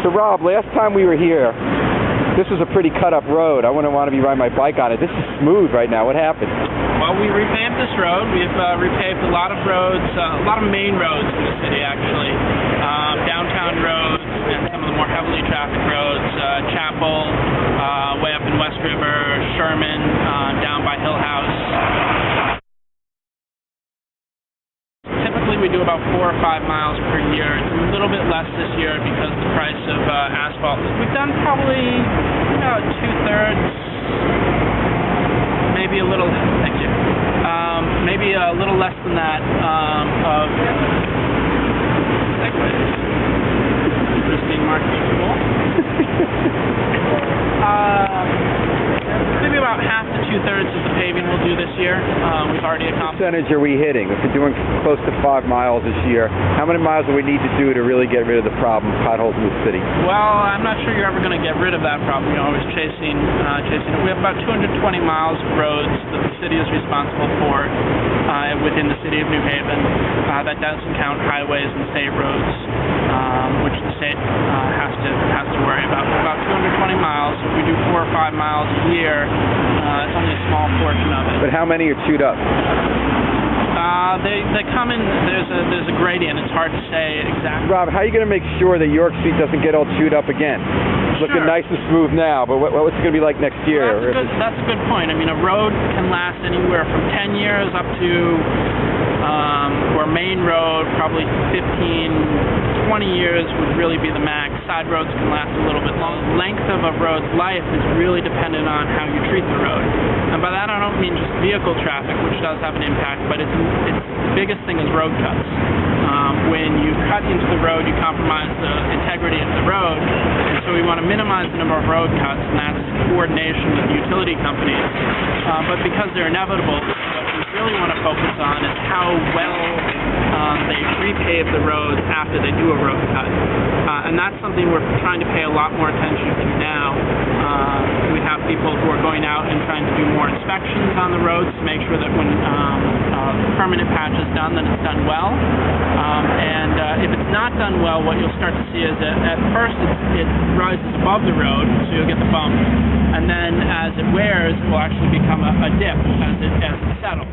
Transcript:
So Rob, last time we were here, this was a pretty cut-up road. I wouldn't want to be riding my bike on it. This is smooth right now. What happened? Well, we repaved this road. We've repaved a lot of roads, a lot of main roads in the city, actually. Downtown roads and some of the more heavily trafficked roads. Chapel, way up in West River, Sherman, down by Hill House. Typically, we do about 4 or 5 miles per year. It's a little bit less this year because of the price of asphalt. We've done probably about 2/3, maybe a little. Thank you. Maybe a little less than that of segways. Interesting marketing tool. Maybe about half to 2/3 of the paving we'll do this year. We've already accomplished. What percentage are we hitting? If we're doing close to 5 miles this year, how many miles do we need to do to really get rid of the problem, potholes in the city? Well, I'm not sure you're ever going to get rid of that problem. You're always chasing it. We have about 220 miles of roads that the city is responsible for within the city of New Haven. That doesn't count highways and state roads, which the state has to worry about. About 220 miles. If we do 4 or 5 miles a year, it's only a small portion of it. But how many are chewed up? They come in. There's a gradient. It's hard to say exactly. Rob, how are you going to make sure that York Street doesn't get all chewed up again? It's looking nice and smooth now, but what's it going to be like next year? Well, that's a good point. I mean, a road can last anywhere from 10 years up to, or main road, probably 15, 20 years would really be the max. Side roads can last a little bit longer. Length of a road's life is really dependent on how you treat the road. And by that I don't mean just vehicle traffic, which does have an impact, but the biggest thing is road cuts. When you cut into the road, you compromise the integrity of the road, and so we want to minimize the number of road cuts, and that's coordination with utility companies. But because they're inevitable, what we really want to focus on is how well they repave the roads after they do a road cut. And that's something we're trying to pay a lot more attention to now. We have people who are going out and trying to do more inspections on the roads to make sure that when the permanent patch is done, that it's done well. And if it's not done well, what you'll start to see is that at first it rises above the road, so you'll get the bump. And then as it wears, it will actually become a dip as it settles.